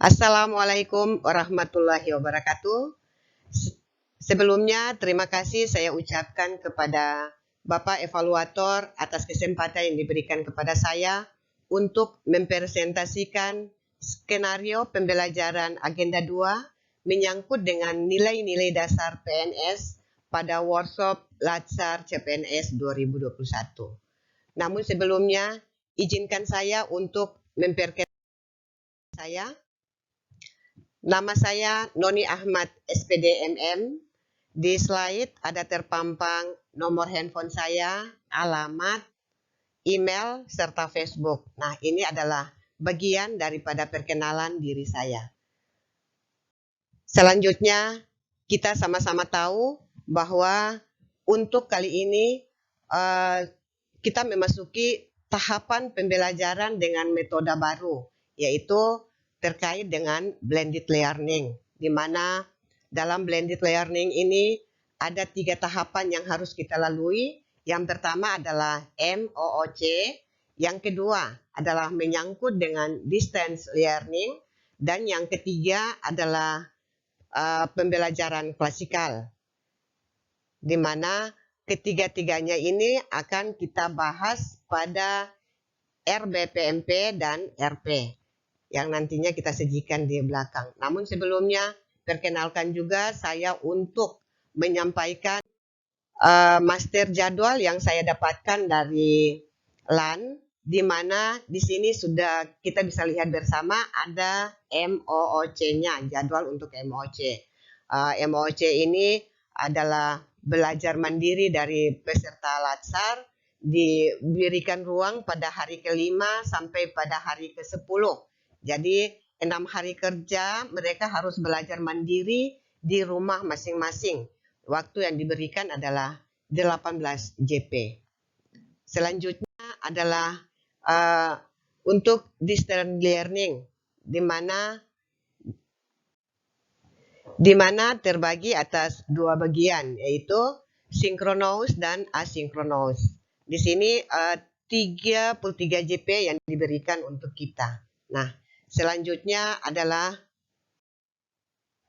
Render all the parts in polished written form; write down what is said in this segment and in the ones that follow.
Assalamualaikum warahmatullahi wabarakatuh. Sebelumnya, terima kasih saya ucapkan kepada Bapak Evaluator atas kesempatan yang diberikan kepada saya untuk mempresentasikan skenario pembelajaran Agenda 2 menyangkut dengan nilai-nilai dasar PNS pada workshop Latsar CPNS 2021. Namun sebelumnya, izinkan saya untuk memperkenalkan saya. Nama saya Noni Ahmad SPD MM. Di slide ada terpampang nomor handphone saya, alamat, email, serta Facebook. Nah, ini adalah bagian daripada perkenalan diri saya. Selanjutnya, kita sama-sama tahu bahwa untuk kali ini kita memasuki tahapan pembelajaran dengan metode baru, yaitu terkait dengan blended learning, di mana dalam blended learning ini ada 3 tahapan yang harus kita lalui. Yang pertama adalah MOOC, yang kedua adalah menyangkut dengan distance learning, dan yang ketiga adalah pembelajaran klasikal, di mana ketiga-tiganya ini akan kita bahas pada RBPMP dan RP yang nantinya kita sajikan di belakang. Namun sebelumnya, perkenalkan juga saya untuk menyampaikan master jadwal yang saya dapatkan dari LAN, di mana di sini sudah kita bisa lihat bersama ada MOOC-nya, jadwal untuk MOOC. MOOC ini adalah belajar mandiri dari peserta Latsar, diberikan ruang pada hari ke-5 sampai pada hari ke-10. Jadi 6 hari kerja mereka harus belajar mandiri di rumah masing-masing. Waktu yang diberikan adalah 18 JP. Selanjutnya adalah untuk distance learning, di mana terbagi atas 2 bagian, yaitu synchronous dan asynchronous. Di sini 33 JP yang diberikan untuk kita. Nah, selanjutnya adalah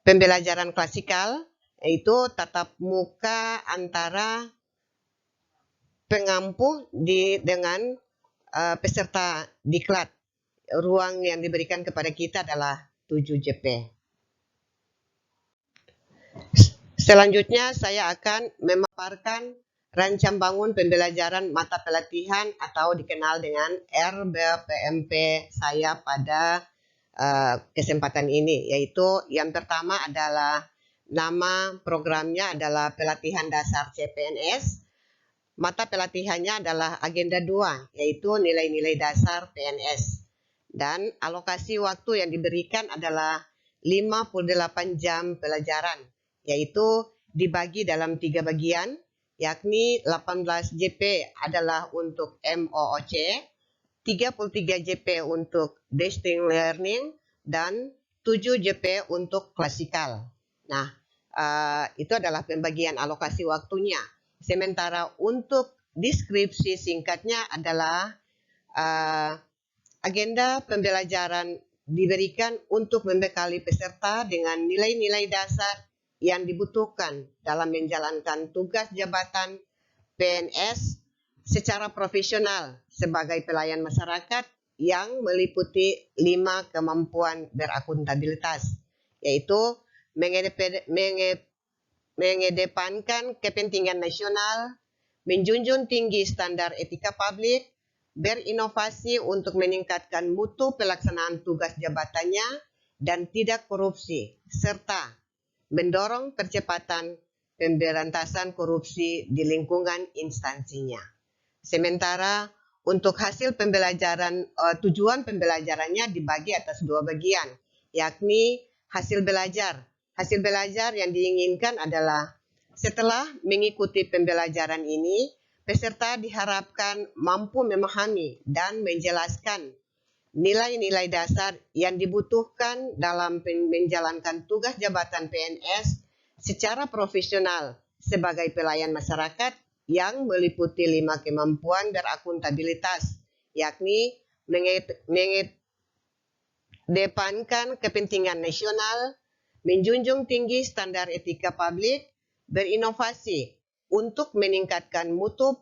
pembelajaran klasikal, yaitu tatap muka antara pengampu dengan peserta diklat. Ruang yang diberikan kepada kita adalah 7 JP. Selanjutnya saya akan memaparkan rancang bangun pembelajaran mata pelatihan atau dikenal dengan RBPMP saya pada kesempatan ini, yaitu yang pertama adalah nama programnya adalah pelatihan dasar CPNS. Mata pelatihannya adalah agenda 2, yaitu nilai-nilai dasar PNS. Dan alokasi waktu yang diberikan adalah 58 jam pelajaran, yaitu dibagi dalam 3 bagian, yakni 18 JP adalah untuk MOOC, 33 JP untuk distance learning, dan 7 JP untuk klasikal. Nah, itu adalah pembagian alokasi waktunya. Sementara untuk deskripsi singkatnya adalah agenda pembelajaran diberikan untuk membekali peserta dengan nilai-nilai dasar yang dibutuhkan dalam menjalankan tugas jabatan PNS secara profesional sebagai pelayan masyarakat yang meliputi 5 kemampuan berakuntabilitas, yaitu mengedepankan kepentingan nasional, menjunjung tinggi standar etika publik, berinovasi untuk meningkatkan mutu pelaksanaan tugas jabatannya, dan tidak korupsi, serta mendorong percepatan pemberantasan korupsi di lingkungan instansinya. Sementara untuk hasil pembelajaran, tujuan pembelajarannya dibagi atas 2 bagian, yakni hasil belajar. Hasil belajar yang diinginkan adalah setelah mengikuti pembelajaran ini, peserta diharapkan mampu memahami dan menjelaskan nilai-nilai dasar yang dibutuhkan dalam menjalankan tugas jabatan PNS secara profesional sebagai pelayan masyarakat yang meliputi 5 kemampuan berakuntabilitas, yakni mengedepankan kepentingan nasional, menjunjung tinggi standar etika publik, berinovasi untuk meningkatkan mutu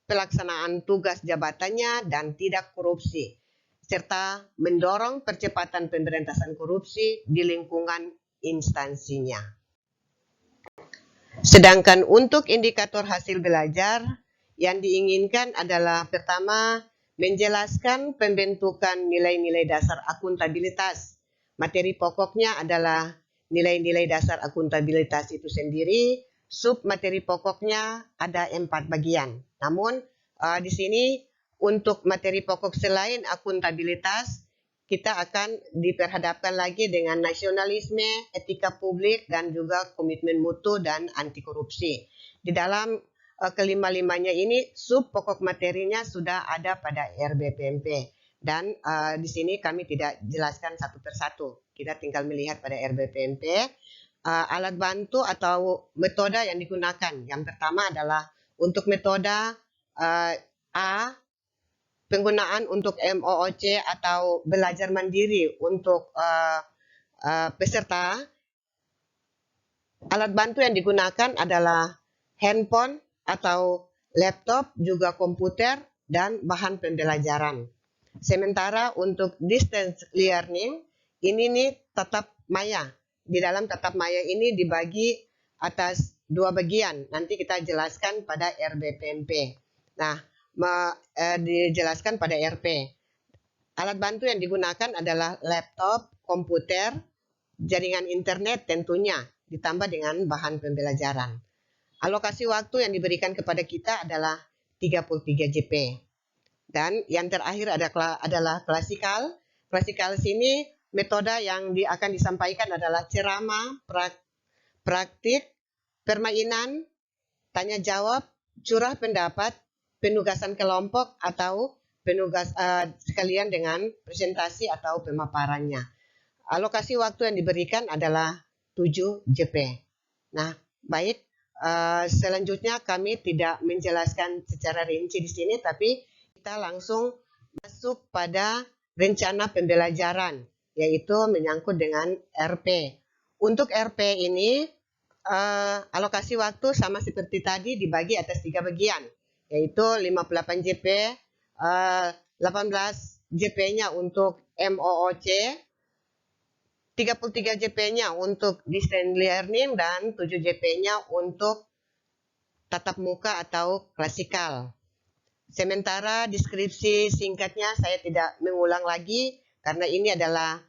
pelaksanaan tugas jabatannya dan tidak korupsi, serta mendorong percepatan pemberantasan korupsi di lingkungan instansinya. Sedangkan untuk indikator hasil belajar, yang diinginkan adalah pertama, menjelaskan pembentukan nilai-nilai dasar akuntabilitas. Materi pokoknya adalah nilai-nilai dasar akuntabilitas itu sendiri. Sub materi pokoknya ada 4 bagian. Namun di sini untuk materi pokok selain akuntabilitas, kita akan diperhadapkan lagi dengan nasionalisme, etika publik, dan juga komitmen mutu dan anti korupsi. Di dalam kelima-limanya ini sub pokok materinya sudah ada pada RBPMP dan di sini kami tidak jelaskan satu persatu. Kita tinggal melihat pada RBPMP alat bantu atau metode yang digunakan. Yang pertama adalah untuk metode A, penggunaan untuk MOOC atau belajar mandiri untuk peserta. Alat bantu yang digunakan adalah handphone atau laptop, juga komputer, dan bahan pembelajaran. Sementara untuk distance learning, ini nih tatap maya. Di dalam tatap maya ini dibagi atas 2 bagian. Nanti kita jelaskan pada RBPMP. Nah, dijelaskan pada RP. Alat bantu yang digunakan adalah laptop, komputer, jaringan internet tentunya, ditambah dengan bahan pembelajaran. Alokasi waktu yang diberikan kepada kita adalah 33 JP. Dan yang terakhir adalah klasikal. Klasikal sini metode yang akan disampaikan adalah ceramah, praktik, permainan, tanya jawab, curah pendapat, penugasan kelompok atau penugas sekalian dengan presentasi atau pemaparannya. Alokasi waktu yang diberikan adalah 7 JP. Nah, baik. Selanjutnya kami tidak menjelaskan secara rinci di sini, tapi kita langsung masuk pada rencana pembelajaran, yaitu menyangkut dengan RP. Untuk RP ini alokasi waktu sama seperti tadi dibagi atas 3 bagian, yaitu 58 JP, 18 JP-nya untuk MOOC, 33 JP-nya untuk distance learning, dan 7 JP-nya untuk tatap muka atau klasikal. Sementara deskripsi singkatnya saya tidak mengulang lagi karena ini adalah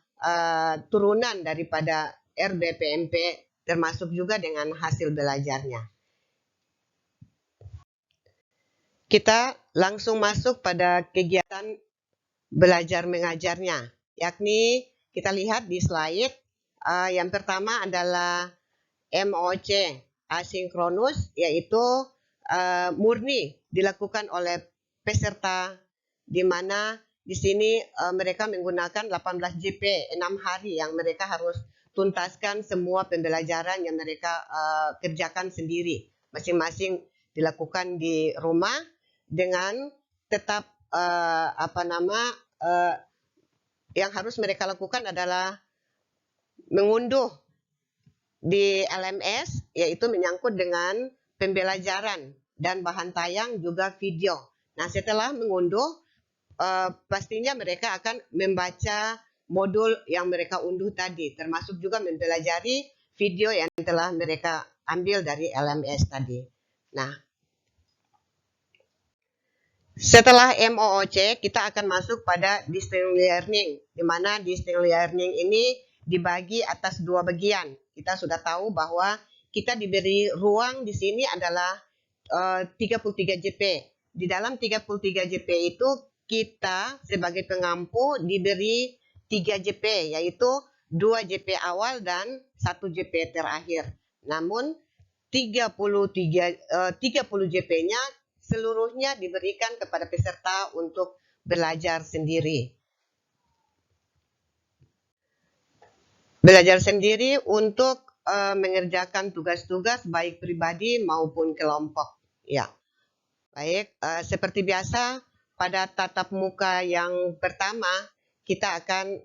turunan daripada RBPMP, termasuk juga dengan hasil belajarnya. Kita langsung masuk pada kegiatan belajar mengajarnya, yakni kita lihat di slide. Yang pertama adalah MOOC asinkronus, yaitu murni dilakukan oleh peserta, di mana di sini mereka menggunakan 18 JP 6 hari yang mereka harus tuntaskan semua pembelajaran yang mereka kerjakan sendiri, masing-masing dilakukan di rumah dengan tetap yang harus mereka lakukan adalah mengunduh di LMS, yaitu menyangkut dengan pembelajaran dan bahan tayang juga video. Nah, setelah mengunduh, pastinya mereka akan membaca modul yang mereka unduh tadi, termasuk juga mempelajari video yang telah mereka ambil dari LMS tadi. Nah, setelah MOOC, kita akan masuk pada distance learning, di mana distance learning ini dibagi atas 2 bagian. Kita sudah tahu bahwa kita diberi ruang di sini adalah 33 JP. Di dalam 33 JP itu kita sebagai pengampu diberi 3 JP, yaitu 2 JP awal dan 1 JP terakhir. Namun 30 JP-nya seluruhnya diberikan kepada peserta untuk belajar sendiri. Belajar sendiri untuk mengerjakan tugas-tugas baik pribadi maupun kelompok. Ya, baik. Seperti biasa pada tatap muka yang pertama kita akan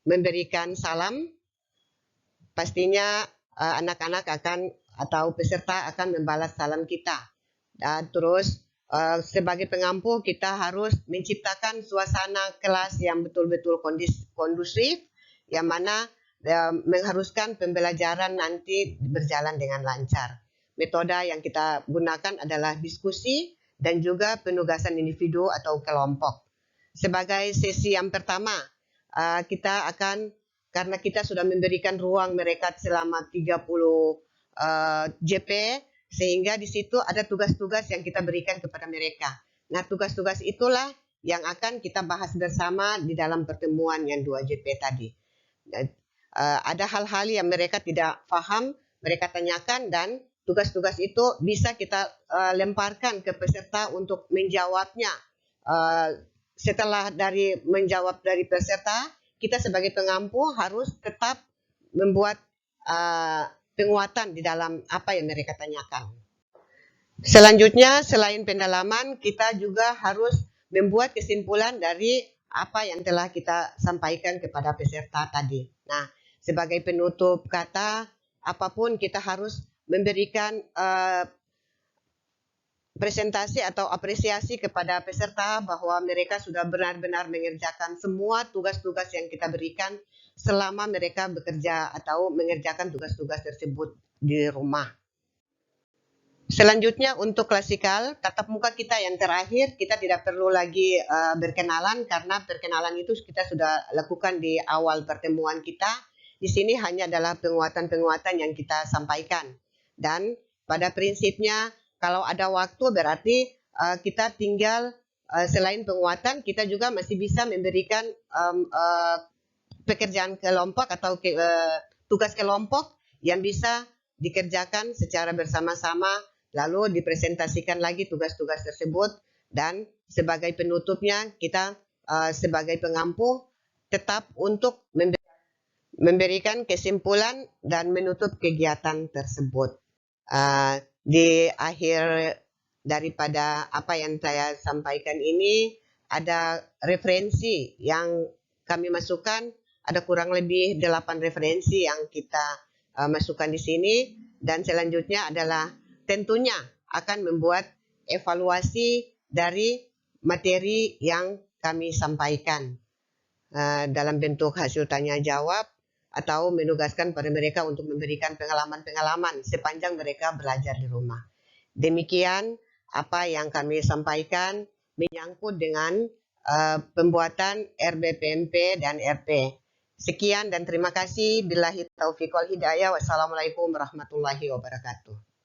memberikan salam, pastinya anak-anak akan atau peserta akan membalas salam kita. Dan terus sebagai pengampu kita harus menciptakan suasana kelas yang betul-betul kondusif, yang mana mengharuskan pembelajaran nanti berjalan dengan lancar. Metode yang kita gunakan adalah diskusi dan juga penugasan individu atau kelompok. Sebagai sesi yang pertama, kita akan, karena kita sudah memberikan ruang mereka selama 30 JP, sehingga di situ ada tugas-tugas yang kita berikan kepada mereka. Nah, tugas-tugas itulah yang akan kita bahas bersama di dalam pertemuan yang 2 JP tadi. Ada hal-hal yang mereka tidak paham, mereka tanyakan, dan tugas-tugas itu bisa kita lemparkan ke peserta untuk menjawabnya. Setelah menjawab dari peserta, kita sebagai pengampu harus tetap membuat penguatan di dalam apa yang mereka tanyakan. Selanjutnya, selain pendalaman, kita juga harus membuat kesimpulan dari apa yang telah kita sampaikan kepada peserta tadi. Nah, sebagai penutup kata, apapun kita harus memberikan presentasi atau apresiasi kepada peserta bahwa mereka sudah benar-benar mengerjakan semua tugas-tugas yang kita berikan selama mereka bekerja atau mengerjakan tugas-tugas tersebut di rumah. Selanjutnya untuk klasikal, tatap muka kita yang terakhir, kita tidak perlu lagi berkenalan karena perkenalan itu kita sudah lakukan di awal pertemuan kita. Di sini hanya adalah penguatan-penguatan yang kita sampaikan. Dan pada prinsipnya, kalau ada waktu berarti kita tinggal selain penguatan, kita juga masih bisa memberikan pekerjaan kelompok atau tugas kelompok yang bisa dikerjakan secara bersama-sama, lalu dipresentasikan lagi tugas-tugas tersebut. Dan sebagai penutupnya, kita sebagai pengampu tetap untuk memberikan kesimpulan dan menutup kegiatan tersebut. Di akhir daripada apa yang saya sampaikan ini, ada referensi yang kami masukkan, ada kurang lebih 8 referensi yang kita masukkan di sini, dan selanjutnya adalah tentunya akan membuat evaluasi dari materi yang kami sampaikan dalam bentuk hasil tanya jawab, atau menugaskan pada mereka untuk memberikan pengalaman-pengalaman sepanjang mereka belajar di rumah. Demikian apa yang kami sampaikan menyangkut dengan pembuatan RBPMP dan RP. Sekian dan terima kasih. Billahi taufiq wal hidayah. Wassalamualaikum warahmatullahi wabarakatuh.